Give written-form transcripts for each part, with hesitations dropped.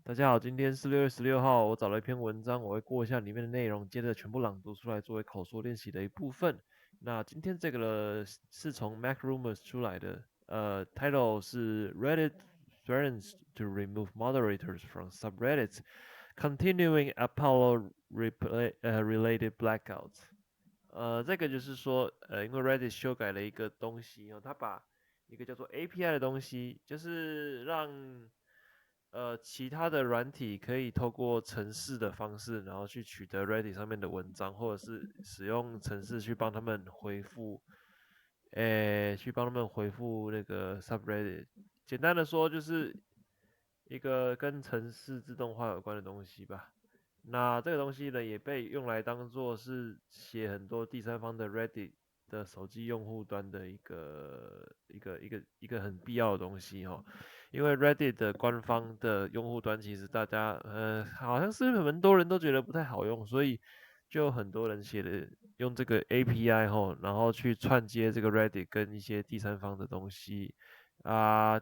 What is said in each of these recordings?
大家好，今天是6月16号，我找了一篇文章，我会过一下里面的内容，接着全部朗读出来作为口说练习的一部分。那今天这个呢是从 MacRumors 出来的，title 是 Reddit threatens to remove moderators from subreddits, continuing Apollo related blackouts。这个就是说，因为 Reddit 修改了一个东西哦，它把一个叫做 API 的东西，就是让其他的软体可以透过程式的方式，然后去取得 Reddit 上面的文章，或者是使用程式去帮他们回复，去帮他们回复那个 subreddit。简单的说，就是一个跟程式自动化有关的东西吧。那这个东西呢，也被用来当做是写很多第三方的 Reddit 的手机用户端的一个很必要的东西哦。因为 Reddit 的官方的用户端其实大家好像是很多人都觉得不太好用，所以就很多人写的用这个 API 后，然后去串接这个 Reddit 跟一些第三方的东西。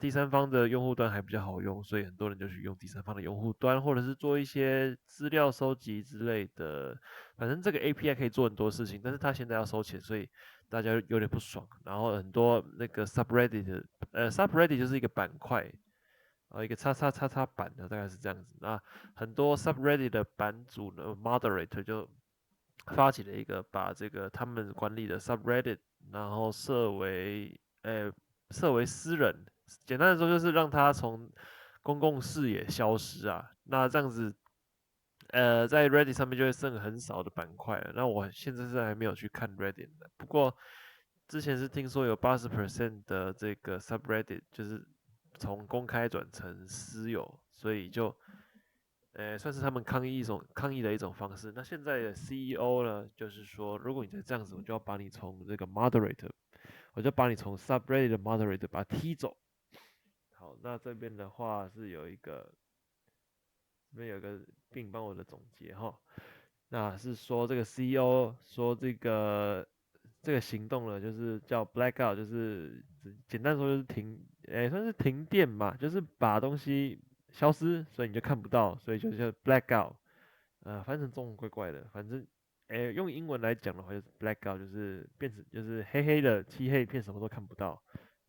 第三方的用户端还比较好用，所以很多人就去用第三方的用户端，或者是做一些资料收集之类的。反正这个 API 可以做很多事情，但是它现在要收钱，所以大家有点不爽。然后很多那个 subreddit 就是一个板块，一个叉叉叉叉版的，大概是这样子。那很多 subreddit 的版主呢，moderator 就发起了一个把这个他们管理的 subreddit，然后设为私人，简单的说就是让它从公共视野消失啊。那这样子，在 Reddit 上面就会剩很少的板块了。那我现在是还没有去看 Reddit 的，不过之前是听说有80%的这个 subreddit 就是从公开转成私有，所以就算是他们抗议的一种方式。那现在的 CEO 呢，就是说，如果你再这样子，我就要把你从这个 moderator，我就把你从 subreddit 的 moderator 把它踢走。好，那这边的话是这边有一个并帮我的总结哈。那是说这个 CEO 说这个行动呢，就是叫 blackout，就是简单说就是算是停电嘛，就是把东西消失，所以你就看不到，所以就叫 blackout。翻成中文怪怪的，反正用英文来讲的话就是 blackout，就是变成就是黑黑的漆黑一片，什么都看不到。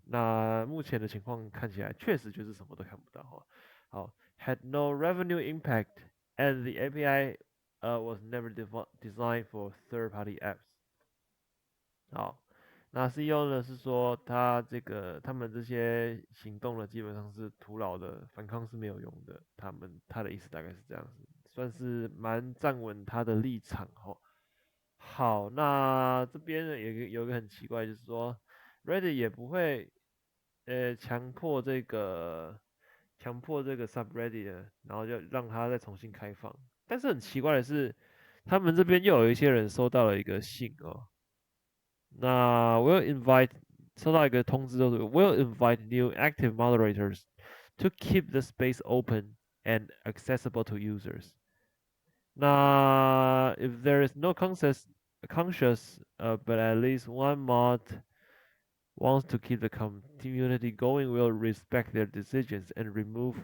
那目前的情况看起来确实就是什么都看不到哈。好，had no revenue impact and the API was never designed for third-party apps。好，那 CEO 呢是说他们这些行动呢基本上是徒劳的，反抗是没有用的。他的意思大概是这样子，算是蛮站稳他的立场哈。好，那这边呢有一个很奇怪，就是说 Reddit 也不会强迫这个 subreddit，然后就让它再重新开放。但是很奇怪的是，他们这边又有一些人收到了一个信哦，那 收到一个通知，就是 will invite new active moderators to keep the space open and accessible to users。那 if there is no conscious but at least one mod wants to keep the community going, will respect their decisions and remove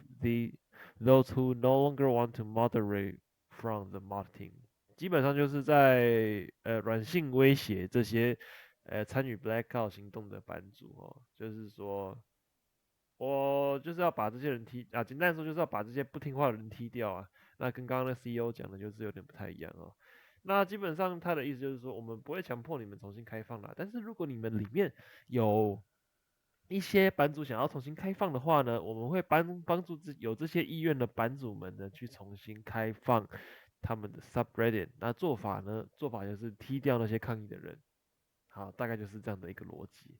those who no longer want to moderate from the mod team。基本上就是在软性威胁这些参与 Blackout 行动的版主哦，就是说我就是要把这些人简单来说就是要把这些不听话的人踢掉啊。那跟刚刚的 CEO 讲的就是有点不太一样哦。那基本上他的意思就是说，我们不会强迫你们重新开放啦，但是如果你们里面有一些版主想要重新开放的话呢，我们会帮助有这些意愿的版主们呢去重新开放他们的 subreddit。那做法就是踢掉那些抗议的人。好，大概就是这样的一个逻辑。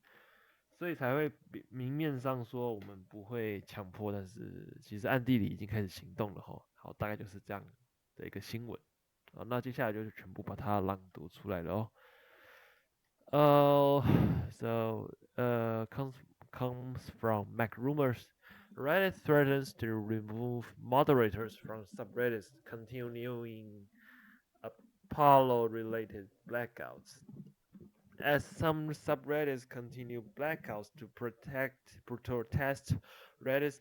所以才会明面上说我们不会强迫，但是其实暗地里已经开始行动了哈。好，大概就是这样的一个新闻。好，那接下来就是全部把它朗读出来了哦。Comes from MacRumors. Reddit threatens to remove moderators from subreddits, continuing Apollo-related blackouts. As some subreddits continue blackouts to protest Reddit's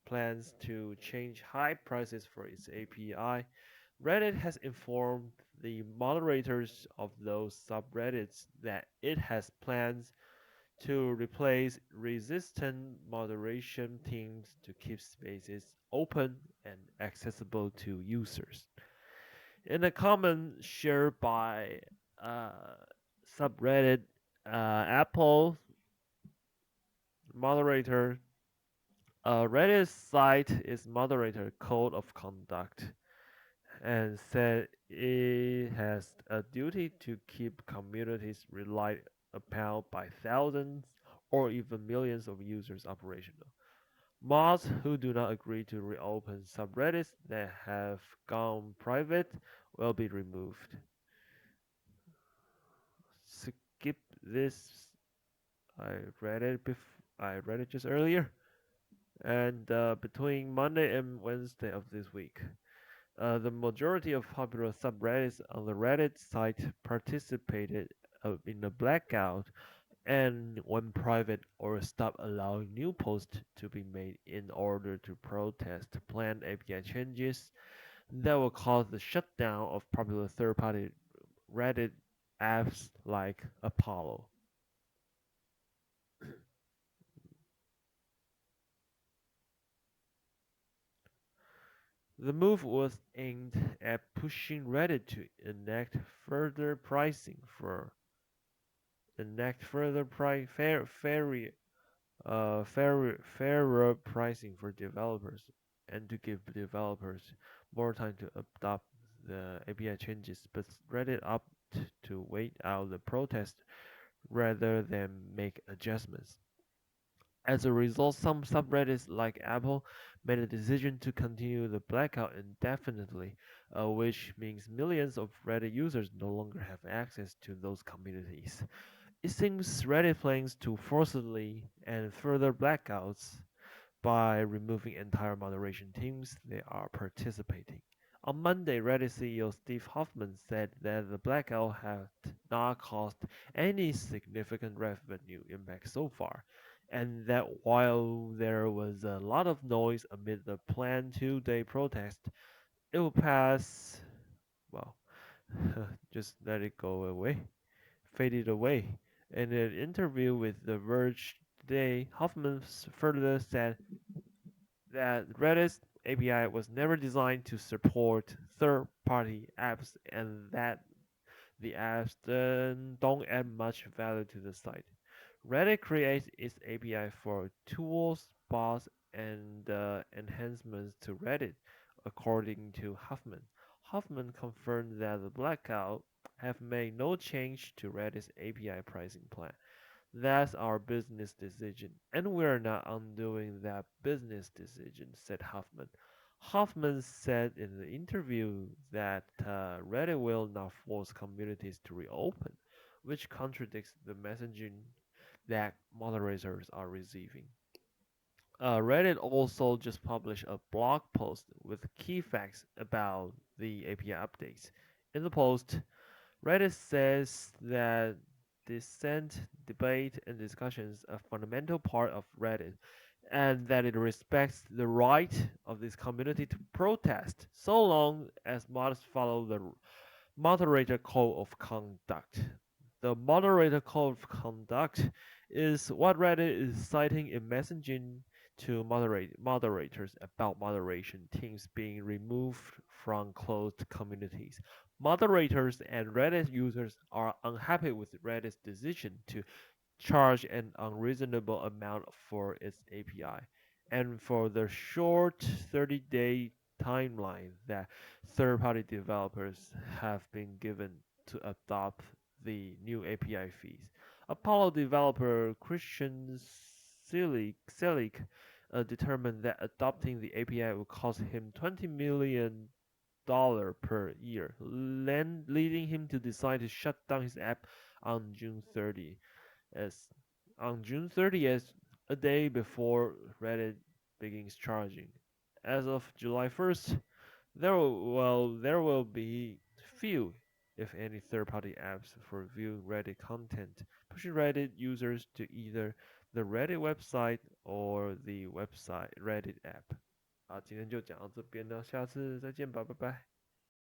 plans to change high prices for its API, Reddit has informed the moderators of those subreddits that it has plans to replace resistant moderation teams to keep spaces open and accessible to users. In a comment shared by uh, subreddit Apple moderator, Reddit site is moderator code of conduct and said it has a duty to keep communities relied upon by thousands or even millions of users operational. Mods who do not agree to reopen subreddits that have gone private will be removed. Skip this. I read it I read it just earlier, and between Monday and Wednesday of this week. The majority of popular subreddits on the Reddit site participated in the blackout and went private or stopped allowing new posts to be made in order to protest planned API changes that will cause the shutdown of popular third-party Reddit apps like Apollo. The move was aimed at pushing Reddit to enact further pri- fair, fair, fairer pricing for developers and to give developers more time to adopt the API changes, but Reddit opted to wait out the protest rather than make adjustments. As a result, some subreddits like Apple made a decision to continue the blackout indefinitely, which means millions of Reddit users no longer have access to those communities. It seems Reddit plans to forcibly and further blackouts by removing entire moderation teams they are participating. On Monday, Reddit CEO Steve Hoffman said that the blackout had not caused any significant revenue impact so far, and that while there was a lot of noise amid the planned two-day protest, it will pass, well, just let it go away, faded away. In an interview with The Verge today, Hoffman further said that Redis API was never designed to support third-party apps and that the apps don't add much value to the site. Reddit creates its API for tools, bots, and enhancements to Reddit, according to Huffman. Huffman confirmed that the blackout have made no change to Reddit's API pricing plan. That's our business decision, and we're not undoing that business decision, said Hoffman. Hoffman said in the interview that Reddit will not force communities to reopen, which contradicts the messaging that moderators are receiving. Reddit also just published a blog post with key facts about the API updates. In the post, Reddit says that dissent, debate, and discussions are a fundamental part of Reddit, and that it respects the right of this community to protest, so long as mods follow the moderator code of conduct. The moderator code of conduct is what Reddit is citing in messaging to moderators about moderation teams being removed from closed communities. Moderators and Reddit users are unhappy with Reddit's decision to charge an unreasonable amount for its API, and for the short 30-day timeline that third-party developers have been given to adopt the new API fees. Apollo developer Christian Selig determined that adopting the API would cost him $20 million per year, leading him to decide to shut down his app on June 30th. As on June 30th, a day before Reddit begins charging. As of July 1st, there will be few, if any, third-party apps for viewing Reddit content, pushing Reddit users to either the Reddit website or the website Reddit app。好，今天就讲到这边了，下次再见吧，拜拜。